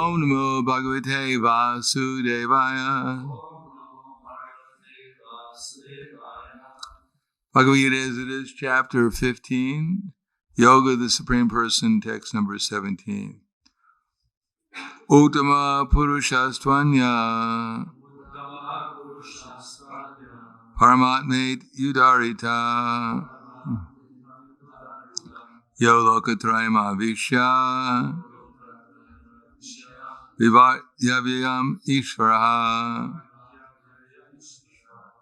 Om Namo Bhagavate Vasudevaya. Bhagavad Gita as it is, chapter 15, Yoga of the Supreme Person, text number 17. Uttama Purushastvanya Paramatmate Udarita Yo Lokatrayam Avishya Vivatyavayam Ishvaraha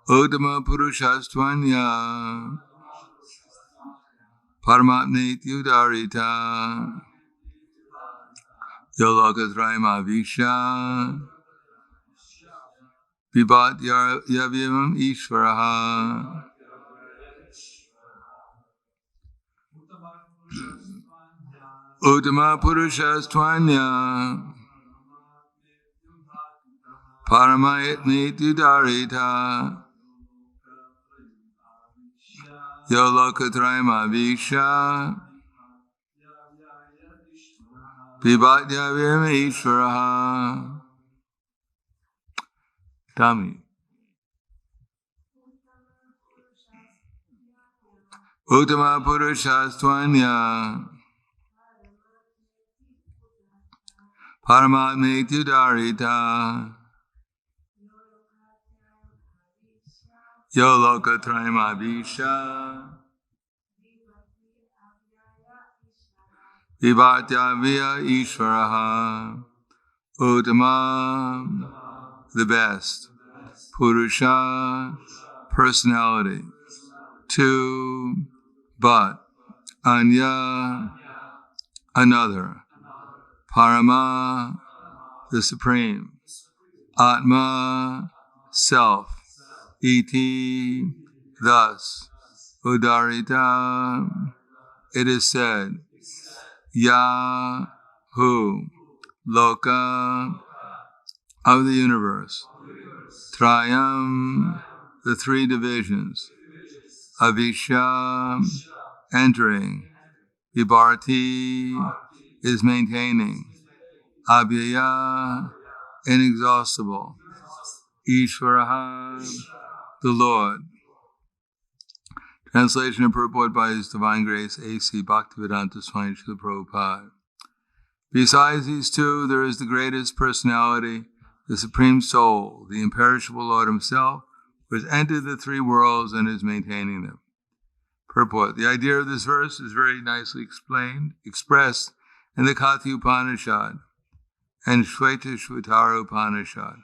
Uttama Purushastvanya Paramatmate Udarita Yo Lokatrayam Avishya Vivatyavayam Ishvaraha. Uttama Purushastvanya Paramatmate Udarita Yo Lokatrayam Avishya Vivatyavayam Ishvaraha. Tami. Uttama Purushastvanya Paramatmate Udarita Yo Lokatrayam Avishya Vivatyavaya Ishvaraha. Uttama, the best. Purusha, personality. Two, but. Anya, another. Parama, the supreme. Atma, self. Iti, thus. Udarita, it is said. Ya, who. Loka, of the universe. Trayam, the three divisions. Avishya, entering. Vibharti, is maintaining. Abhyaya, inexhaustible. Ishvaraha, the Lord. Translation and purport by His Divine Grace A.C. Bhaktivedanta Swami Srila Prabhupada. Besides these two, there is the greatest personality, the Supreme Soul, the imperishable Lord Himself, who has entered the three worlds and is maintaining them. Purport. The idea of this verse is very nicely expressed in the Katha Upanishad and Shvetashvatara Upanishad.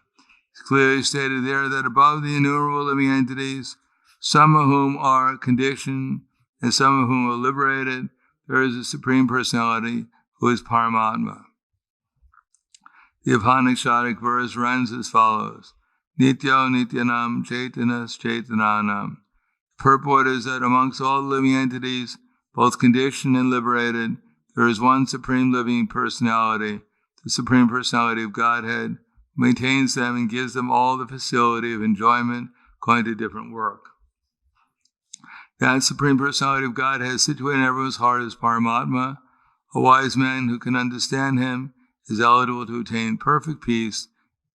It's clearly stated there that above the innumerable living entities, some of whom are conditioned and some of whom are liberated, there is a Supreme Personality who is Paramatma. The Upanishadic verse runs as follows. Nityo Nityanam Chaitanas Chaitananam. The purport is that amongst all living entities, both conditioned and liberated, there is one Supreme Living Personality, the Supreme Personality of Godhead, who maintains them and gives them all the facility of enjoyment according to different work. That Supreme Personality of Godhead situated in everyone's heart is Paramatma. A wise man who can understand Him is eligible to attain perfect peace,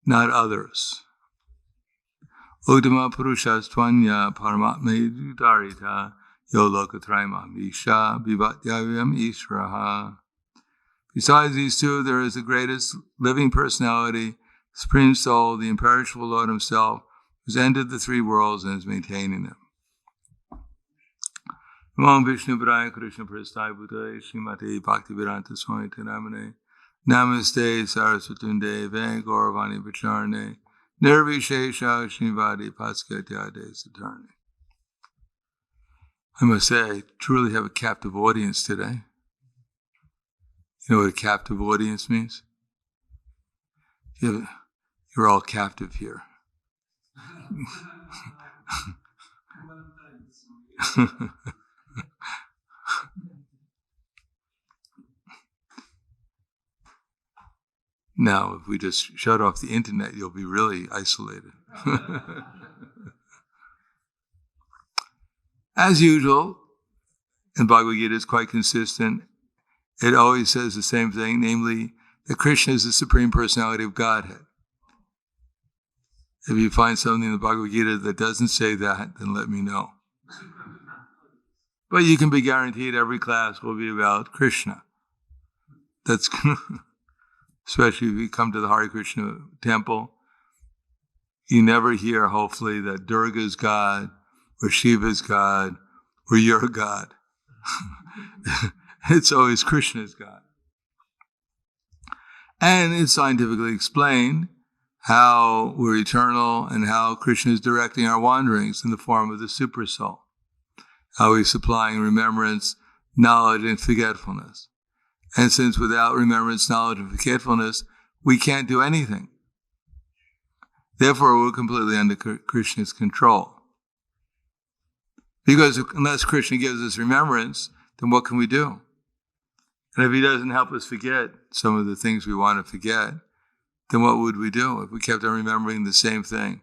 not others. Uttama Purushastvanya Paramatma Udarita Yo Lokatrayam Avishya Vivatyavayam Ishvaraha. Besides these two, there is the greatest living personality, Supreme Soul, the imperishable Lord Himself, who has entered the three worlds and is maintaining them. Namo Vishnu Padaya Krishna Prasthaya Bhutale Srimate Bhaktivedanta Swami Namane Namaste Saraswatunde Ve Gauravani Vacharane Nirvishesha Shrivadi Paskatyade Satarne. I must say, I truly have a captive audience today. You know what a captive audience means? You're all captive here. Now, if we just shut off the internet, you'll be really isolated. As usual, and Bhagavad Gita is quite consistent, it always says the same thing, namely, that Krishna is the Supreme Personality of Godhead. If you find something in the Bhagavad Gita that doesn't say that, then let me know. But you can be guaranteed every class will be about Krishna. That's especially if you come to the Hare Krishna temple. You never hear, hopefully, that Durga's God, or Shiva's God, or your God. It's always Krishna's God. And it's scientifically explained how we're eternal and how Krishna is directing our wanderings in the form of the super soul. How he's supplying remembrance, knowledge, and forgetfulness. And since without remembrance, knowledge, and forgetfulness, we can't do anything. Therefore, we're completely under Krishna's control. Because unless Krishna gives us remembrance, then what can we do? And if he doesn't help us forget some of the things we want to forget, then what would we do if we kept on remembering the same thing?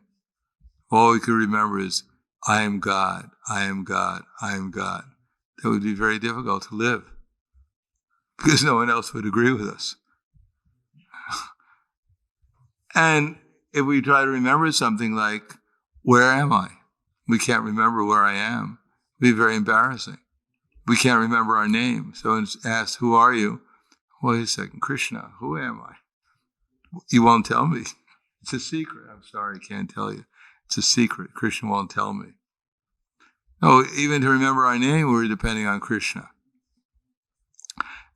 All we could remember is, I am God, I am God, I am God. That would be very difficult to live because no one else would agree with us. And if we try to remember something like, where am I? We can't remember where I am. It would be very embarrassing. We can't remember our name. So asked, who are you? Wait a second, Krishna, who am I? You won't tell me. It's a secret. I'm sorry, I can't tell you. It's a secret. Krishna won't tell me. No, even to remember our name, we're depending on Krishna.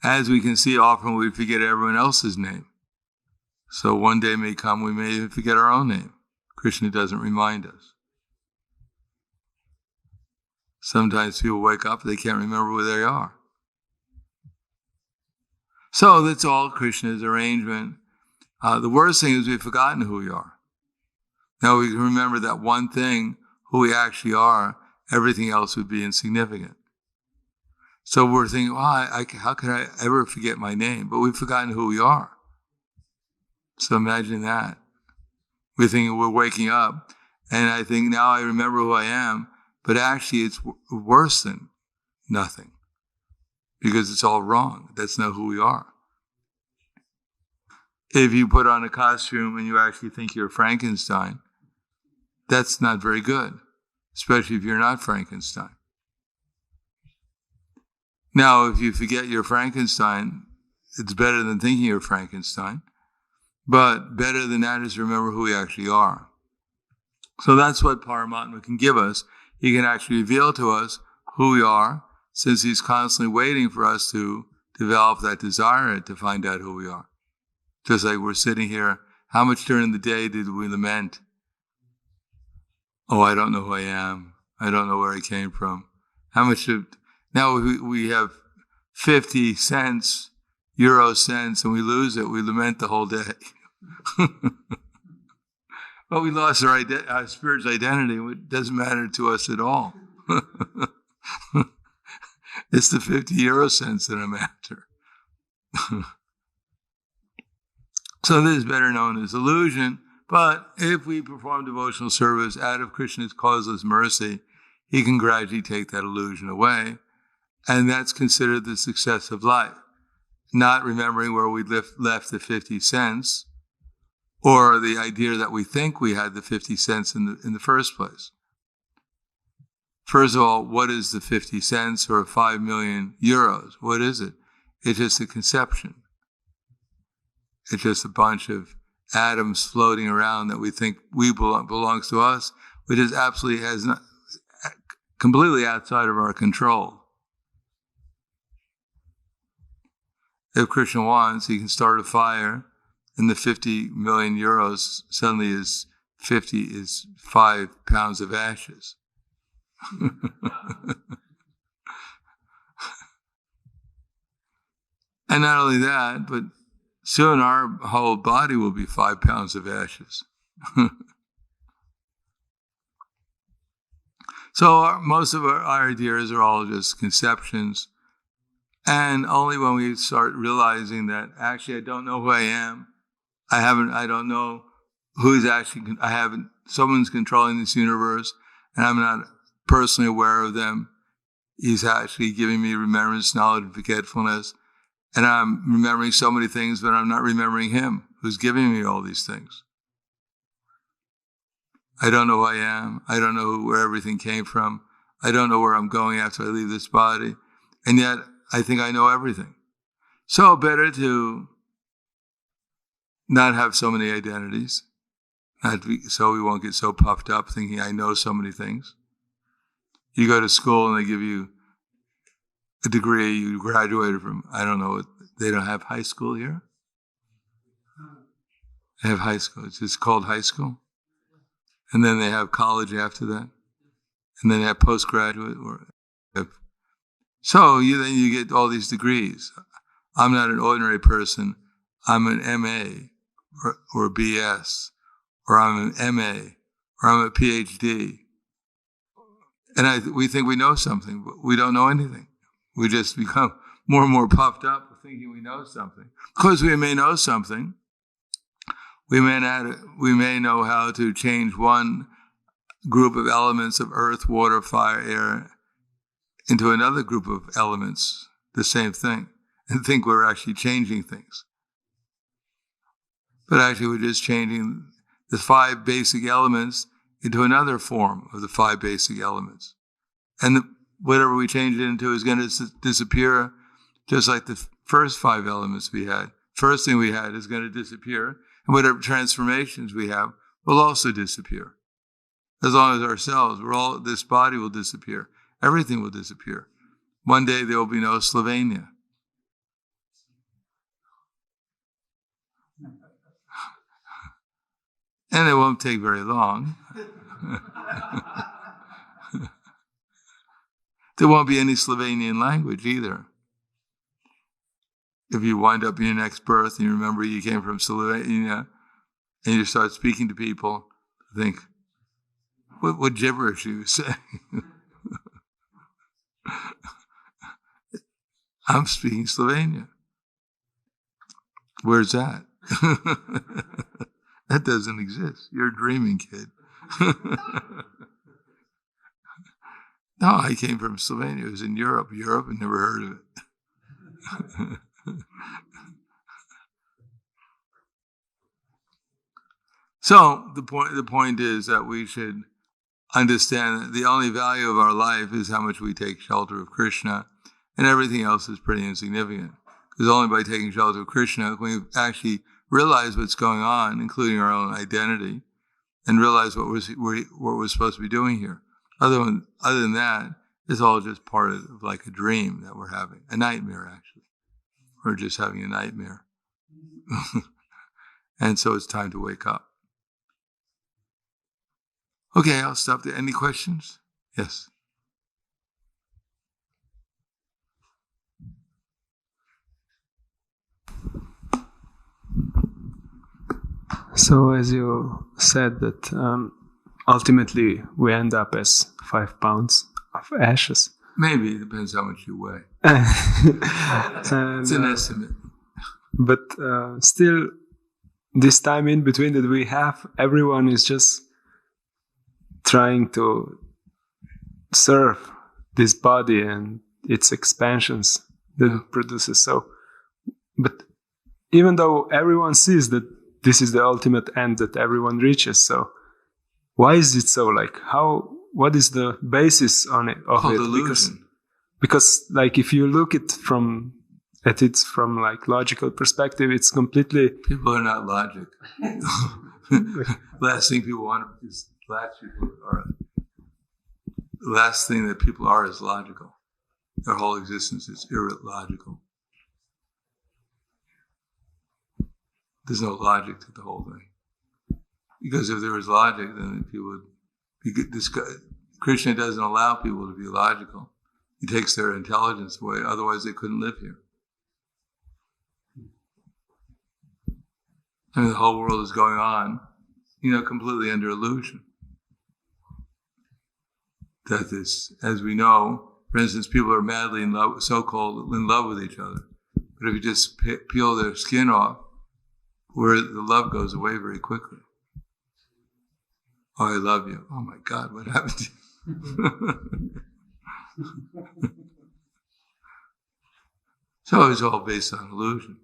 As we can see, often we forget everyone else's name. So one day may come, we may even forget our own name. Krishna doesn't remind us. Sometimes people wake up, they can't remember where they are. So that's all Krishna's arrangement. The worst thing is we've forgotten who we are. Now we can remember that one thing, who we actually are, everything else would be insignificant. So we're thinking, how could I ever forget my name? But we've forgotten who we are. So imagine that. We're thinking we're waking up, and I think now I remember who I am, but actually it's worse than nothing because it's all wrong. That's not who we are. If you put on a costume and you actually think you're Frankenstein, that's not very good, especially if you're not Frankenstein. Now, if you forget you're Frankenstein, it's better than thinking you're Frankenstein. But better than that is remember who we actually are. So that's what Paramatma can give us. He can actually reveal to us who we are, since he's constantly waiting for us to develop that desire to find out who we are. Just like we're sitting here, how much during the day did we lament? Oh, I don't know who I am. I don't know where I came from. How much now we have 50 cents, euro cents, and we lose it. We lament the whole day. Well, we lost our spirit's identity. It doesn't matter to us at all. It's the 50 euro cents that I'm after. So this is better known as illusion. But if we perform devotional service out of Krishna's causeless mercy, he can gradually take that illusion away. And that's considered the success of life. Not remembering where we left the 50 cents, or the idea that we think we had the 50 cents in the first place. First of all, what is the 50 cents or 5 million euros? What is it? It's just a conception. It's just a bunch of atoms floating around that we think belongs to us, which is absolutely completely outside of our control. If Krishna wants, he can start a fire, and the 50 million euros suddenly is 5 pounds of ashes. And not only that, but soon our whole body will be 5 pounds of ashes. So most of our ideas are all just conceptions. And only when we start realizing that actually I don't know who I am, I don't know who's actually, someone's controlling this universe, and I'm not personally aware of them. He's actually giving me remembrance, knowledge, and forgetfulness. And I'm remembering so many things, but I'm not remembering him who's giving me all these things. I don't know who I am. I don't know where everything came from. I don't know where I'm going after I leave this body. And yet, I think I know everything. So better to not have so many identities, so we won't get so puffed up thinking I know so many things. You go to school and they give you a degree you graduated from, I don't know, they don't have high school here? They have high school. It's just called high school. And then they have college after that. And then they have postgraduate. So then you get all these degrees. I'm not an ordinary person. I'm an MA or BS, or I'm an MA, or I'm a PhD. And we think we know something, but we don't know anything. We just become more and more puffed up thinking we know something. Because we may know something, we may know how to change one group of elements of earth, water, fire, air into another group of elements, the same thing, and think we're actually changing things. But actually we're just changing the 5 basic elements into another form of the 5 basic elements. And whatever we change it into is going to disappear, just like the first 5 elements we had. First thing we had is going to disappear, and whatever transformations we have will also disappear. As long as ourselves, this body will disappear. Everything will disappear. One day there will be no Slovenia. And it won't take very long. There won't be any Slovenian language either. If you wind up in your next birth and you remember you came from Slovenia and you start speaking to people, think, what gibberish are you saying? I'm speaking Slovenia. Where's that? That doesn't exist. You're dreaming, kid. No, I came from Slovenia. It was in Europe. Europe, I never heard of it. So the point is that we should understand that the only value of our life is how much we take shelter of Krishna, and everything else is pretty insignificant. Because only by taking shelter of Krishna can we actually realize what's going on, including our own identity, and realize what we're supposed to be doing here. Other than that, it's all just part of like a dream that we're having, a nightmare actually. We're just having a nightmare. And so it's time to wake up. Okay, I'll stop there. Any questions? Yes. So as you said that ultimately we end up as 5 pounds of ashes. Maybe, it depends how much you weigh. It's an estimate. But still, this time in between that we have, everyone is just trying to serve this body and its expansions that it produces. So, but even though everyone sees that this is the ultimate end that everyone reaches, so why is it so? Like, what is the basis on it of it? Delusion. Because like if you look at it from like logical perspective, it's completely. People are not logic. Last thing people want is the last thing that people are is logical. Their whole existence is illogical. There's no logic to the whole thing. Because if there was logic, then people would be. Krishna doesn't allow people to be logical. He takes their intelligence away, otherwise they couldn't live here. I mean, the whole world is going on, completely under illusion. That is, as we know, for instance, people are madly in love, so-called in love with each other. But if you just peel their skin off, where the love goes away very quickly. Oh, I love you. Oh my God, what happened to you? So it's all based on illusion.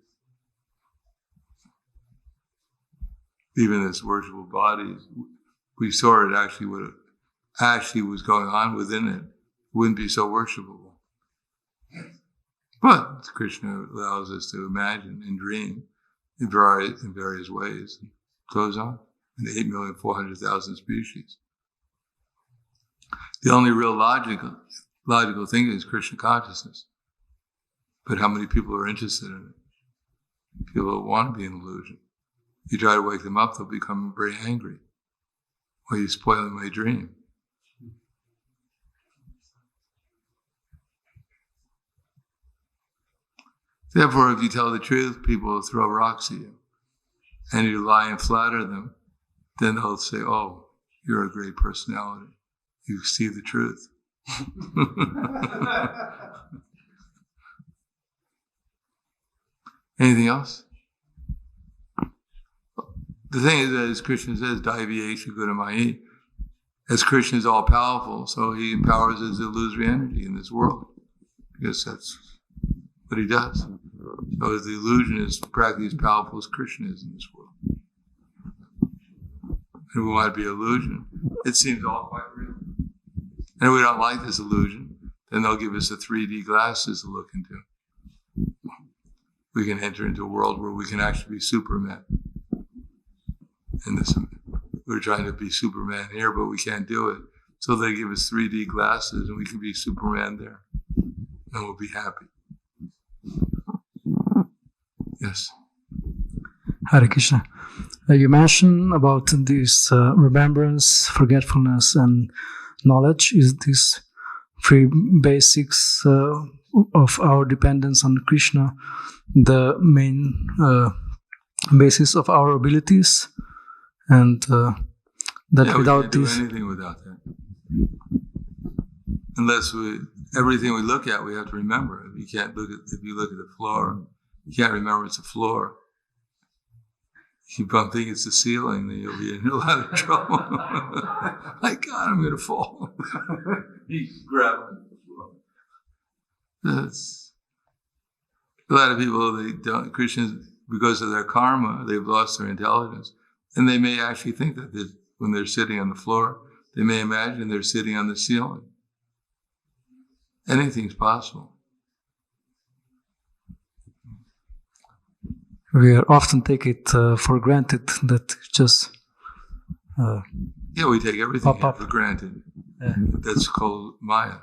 Even this worshipful body, we saw it actually what actually was going on within it, wouldn't be so worshipable. But Krishna allows us to imagine and dream in various ways. It goes on in 8,400,000 species. The only real logical thing is Krishna consciousness. But how many people are interested in it? People that want to be an illusion. You try to wake them up, they'll become very angry. Or you're spoiling my dream. Therefore, if you tell the truth, people will throw rocks at you. And you lie and flatter them, then they'll say, oh, you're a great personality. You see the truth. Anything else? The thing is, as Krishna says, Daiviyesha Gunamayi, as Krishna is all powerful, so he empowers his illusory energy in this world. Because that's what he does. So the illusion is practically as powerful as Krishna is in this world. And we want to be illusion. It seems all quite real. And if we don't like this illusion, then they'll give us the 3D glasses to look into. We can enter into a world where we can actually be Superman. And we're trying to be Superman here, but we can't do it. So they give us 3D glasses and we can be Superman there. And we'll be happy. Yes. Hare Krishna. You mentioned about this remembrance, forgetfulness, and knowledge. Is this three basics of our dependence on Krishna the main basis of our abilities? And that without we can't do this, anything without that. Unless everything we look at, we have to remember. If you look at the floor, you can't remember it's a floor. If you bump thinking it's the ceiling, then you'll be in a lot of trouble. My God, I'm going to fall. You grab the floor. That's a lot of people. They don't. Christians, because of their karma, they've lost their intelligence, and they may actually think that when they're sitting on the floor, they may imagine they're sitting on the ceiling. Anything's possible. we often take it for granted that just we take everything pop up for granted. Yeah. That's called Maya.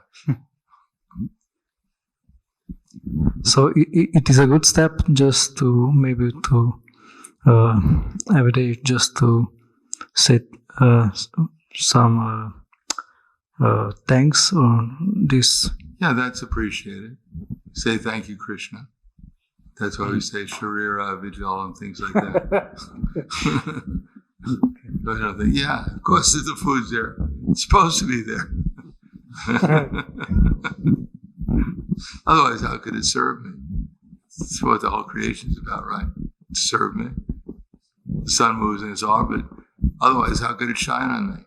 So it is a good step just to maybe to every day just to say some thanks or this. Yeah, that's appreciated. Say thank you, Krishna. That's why we say Sharira, Vijal, and things like that. I don't think, yeah, of course the food's there. It's supposed to be there. Otherwise, how could it serve me? That's what the whole creation is about, right? To serve me. The sun moves in its orbit. Otherwise, how could it shine on me?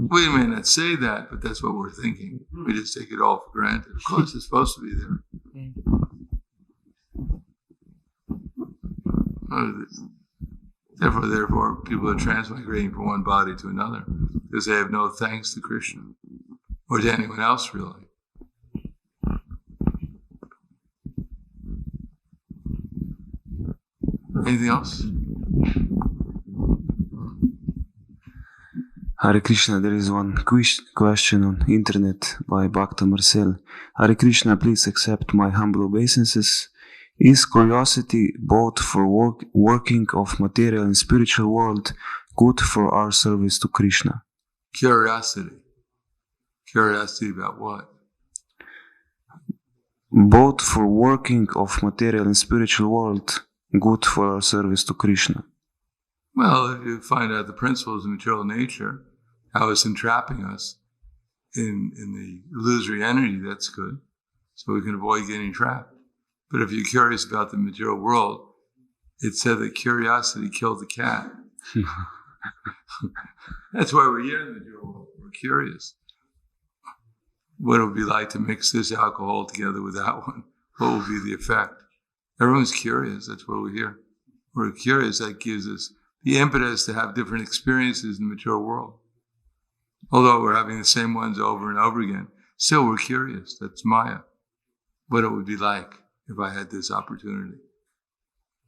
We may not say that, but that's what we're thinking. We just take it all for granted. Of course, it's supposed to be there. Therefore, people are transmigrating from one body to another because they have no thanks to Krishna or to anyone else, really. Anything else? Hare Krishna, there is one question on internet by Bhakta Marcel. Hare Krishna, please accept my humble obeisances. Is curiosity both for working of material and spiritual world good for our service to Krishna? Curiosity. Curiosity about what? Both for working of material and spiritual world good for our service to Krishna. Well, if you find out the principles of material nature, how it's entrapping us in the illusory energy, that's good. So we can avoid getting trapped. But if you're curious about the material world, it said that curiosity killed the cat. That's why we're here in the material world. We're curious. what it would be like to mix this alcohol together with that one. What will be the effect? Everyone's curious. That's what we're here. We're curious. That gives us the impetus to have different experiences in the material world. Although we're having the same ones over and over again, still we're curious. That's Maya. What it would be like if I had this opportunity.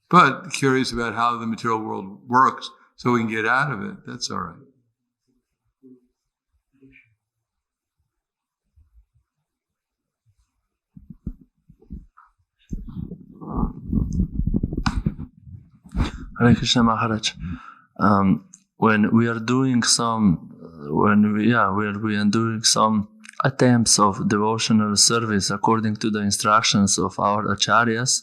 But curious about how the material world works so we can get out of it. That's all right. Hare Krishna Maharaj. When we are doing some attempts of devotional service according to the instructions of our acharyas,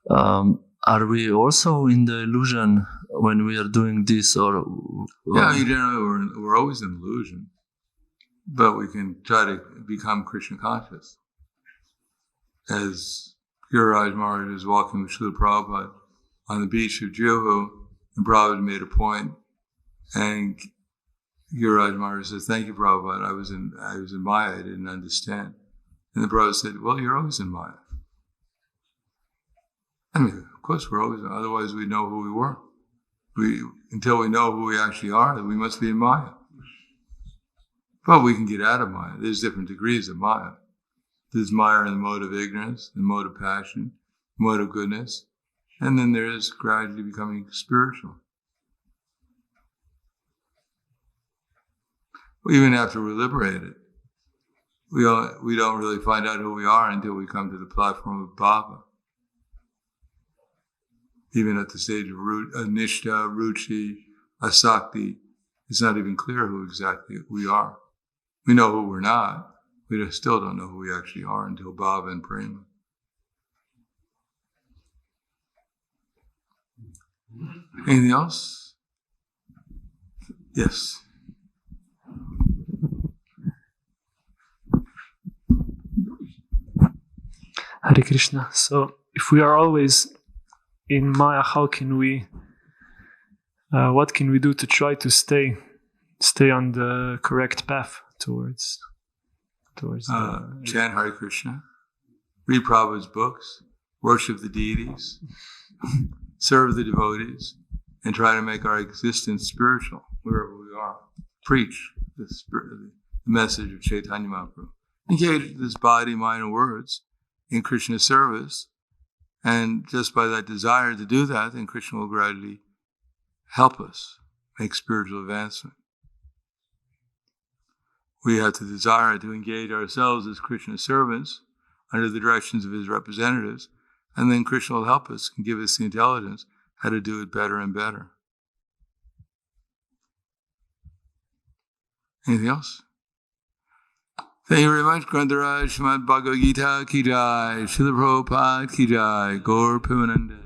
are we also in the illusion when we are doing this, or? Yeah, we're always in illusion, but we can try to become Krishna conscious. As Giriraj Maharaj was walking with Srila Prabhupada on the beach of Juhu, and Prabhupada made a point, and Giriraj Maharaj says, "Thank you, Prabhupada. I was in Maya. I didn't understand." And the Prabhupada said, "Well, you're always in Maya." I mean, of course, we're always. Otherwise, we'd know who we were. Until we know who we actually are, we must be in Maya. But we can get out of Maya. There's different degrees of Maya. There's Maya in the mode of ignorance, the mode of passion, the mode of goodness. And then there is gradually becoming spiritual. Even after we're liberated, we don't really find out who we are until we come to the platform of Bhava. Even at the stage of Nishta, Ruchi, Asakti, it's not even clear who exactly we are. We know who we're not. We still don't know who we actually are until Bhava and Prema. Anything else? Yes. Hare Krishna. So, if we are always in Maya, how can we? What can we do to try to stay on the correct path towards? Chant Hare Krishna, read Prabhupada's books, worship the deities, serve the devotees, and try to make our existence spiritual wherever we are. Preach the message of Chaitanya Mahaprabhu. Engage this body, mind, and words in Krishna's service, and just by that desire to do that, then Krishna will gradually help us make spiritual advancement. We have to desire to engage ourselves as Krishna's servants under the directions of his representatives, and then Krishna will help us and give us the intelligence how to do it better and better. Anything else? Thank you very much. Grantaraj Srimad Bhagavad Gita Ki Jai, Srila Prabhupada Ki Jai, Gaur Premanande.